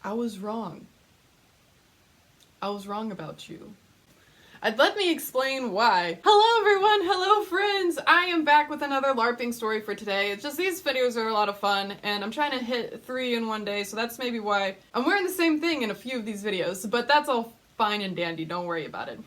I was wrong. I was wrong about you. And let me explain why. Hello everyone, hello friends! I am back with another LARPing story for today. It's just these videos are a lot of fun, and I'm trying to hit 3 in one day, so that's maybe why I'm wearing the same thing in a few of these videos, but that's all fine and dandy, don't worry about it.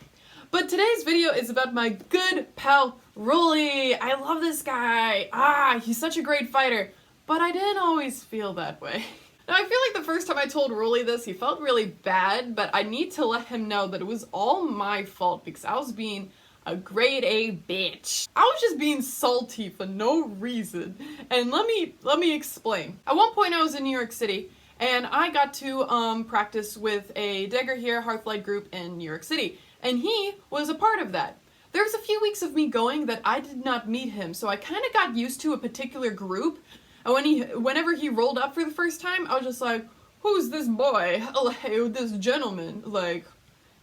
But today's video is about my good pal, Rolly. I love this guy. He's such a great fighter, but I didn't always feel that way. Now, I feel like the first time I told Rolly this, he felt really bad, but I need to let him know that it was all my fault because I was being a grade A bitch. I was just being salty for no reason. And let me explain. At one point I was in New York City and I got to practice with a Dagger Here Hearthlight group in New York City, and he was a part of that. There was a few weeks of me going that I did not meet him, so I kind of got used to a particular group. And whenever he rolled up for the first time, I was just like, who's this boy? Like, this gentleman? Like,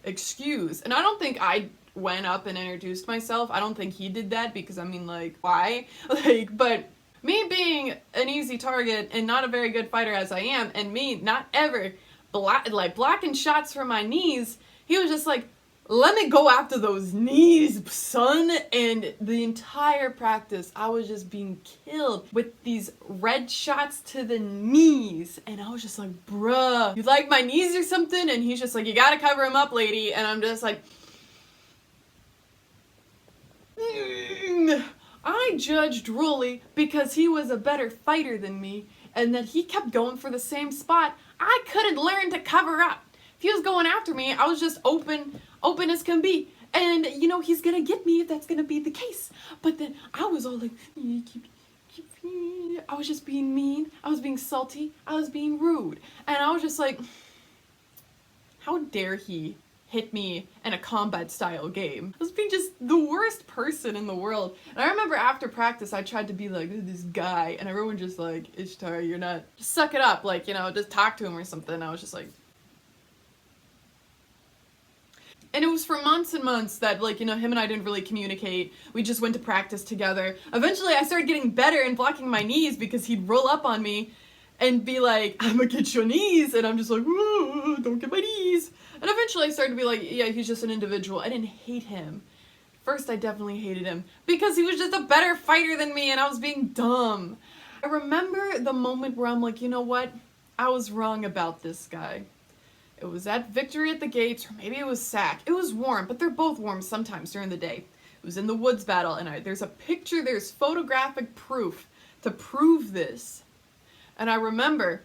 excuse. And I don't think I went up and introduced myself. I don't think he did that because, I mean, like, why? Like, but me being an easy target and not a very good fighter as I am, and me not ever blocking shots from my knees, he was just like, let me go after those knees, son. And the entire practice, I was just being killed with these red shots to the knees. And I was just like, bruh, you like my knees or something? And he's just like, you gotta cover him up, lady. And I'm just like, I judged Rolly because he was a better fighter than me, and that he kept going for the same spot. I couldn't learn to cover up. If he was going after me, I was just open as can be. And, you know, he's gonna get me if that's gonna be the case. But then I was all like, I was just being mean. I was being salty. I was being rude. And I was just like, how dare he hit me in a combat style game? I was being just the worst person in the world. And I remember after practice, I tried to be like, this guy. And everyone just like, Ishtar, you're not, just suck it up. Like, you know, just talk to him or something. I was just like, and it was for months and months that, like, you know, him and I didn't really communicate. We just went to practice together. Eventually, I started getting better in blocking my knees because he'd roll up on me and be like, I'm gonna get your knees. And I'm just like, don't get my knees. And eventually I started to be like, yeah, he's just an individual. I didn't hate him. First, I definitely hated him because he was just a better fighter than me and I was being dumb. I remember the moment where I'm like, you know what? I was wrong about this guy. It was at Victory at the Gates, or maybe it was SAC. It was warm, but they're both warm sometimes during the day. It was in the woods battle, and there's a picture, there's photographic proof to prove this. And I remember,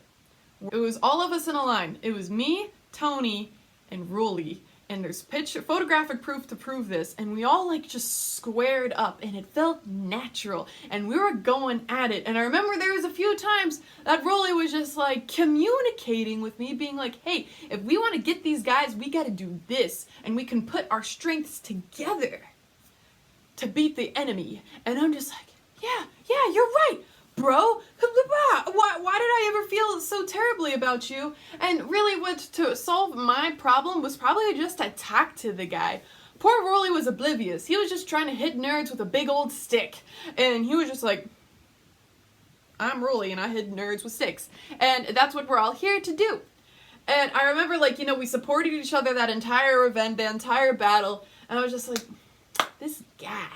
it was all of us in a line. It was me, Tony, and Rolly. And there's photographic proof to prove this, and we all like just squared up, and it felt natural, and we were going at it. And I remember there was a few times that Rolly was just like communicating with me, being like, hey, if we want to get these guys, we got to do this, and we can put our strengths together to beat the enemy. And I'm just like, yeah, you're right, bro. Why did I ever feel so terribly about you? And really what to solve my problem was probably just to talk to the guy. Poor Rolly was oblivious. He was just trying to hit nerds with a big old stick. And he was just like, I'm Rolly and I hit nerds with sticks. And that's what we're all here to do. And I remember, like, you know, we supported each other that entire event, the entire battle. And I was just like, this guy,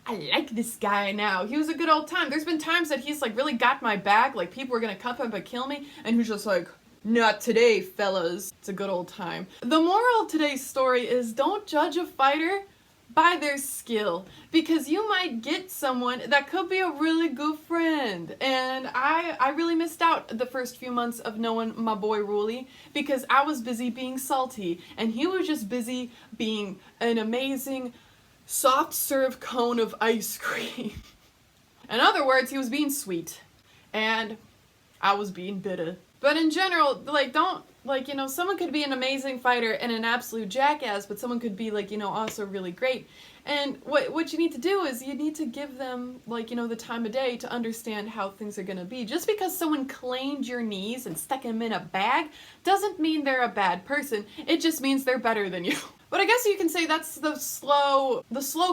I like this guy now. He was a good old time. There's been times that he's like really got my back, like people were gonna cuff him but kill me, and he's just like, not today, fellas. It's a good old time. The moral of today's story is don't judge a fighter by their skill, because you might get someone that could be a really good friend. And I really missed out the first few months of knowing my boy Rolly because I was busy being salty, and he was just busy being an amazing soft serve cone of ice cream. In other words, he was being sweet, and I was being bitter. But in general, like, don't, like, you know, someone could be an amazing fighter and an absolute jackass, but someone could be, like, you know, also really great. And what you need to do is you need to give them, like, you know, the time of day to understand how things are gonna be. Just because someone claimed your knees and stuck them in a bag doesn't mean they're a bad person. It just means they're better than you. But I guess you can say that's the slow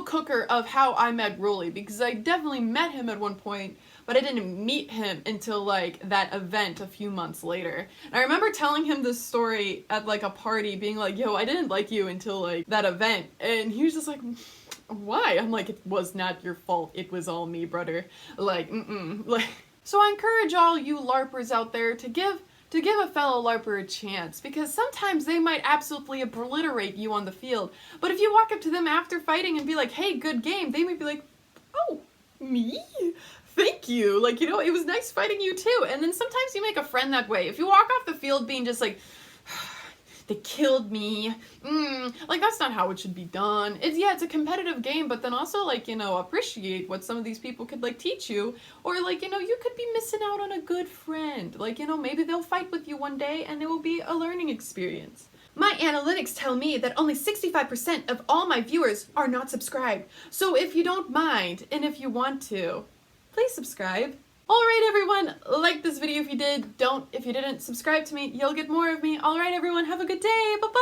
cooker of how I met Rolly, because I definitely met him at one point, but I didn't meet him until like that event a few months later. And I remember telling him this story at like a party, being like, yo, I didn't like you until like that event. And he was just like, why? I'm like, it was not your fault. It was all me, brother. Like, like. So I encourage all you LARPers out there to give a fellow LARPer a chance, because sometimes they might absolutely obliterate you on the field, but if you walk up to them after fighting and be like, hey, good game, they might be like, oh, me? Thank you. Like, you know, it was nice fighting you too. And then sometimes you make a friend that way. If you walk off the field being just like, they killed me, like, that's not how it should be done. It's a competitive game, but then also, like, you know, appreciate what some of these people could, like, teach you, or, like, you know, you could be missing out on a good friend. Like, you know, maybe they'll fight with you one day, and it will be a learning experience. My analytics tell me that only 65% of all my viewers are not subscribed, so if you don't mind, and if you want to, please subscribe. Alright everyone, like this video if you did, don't if you didn't, subscribe to me, you'll get more of me. Alright everyone, have a good day, bye bye!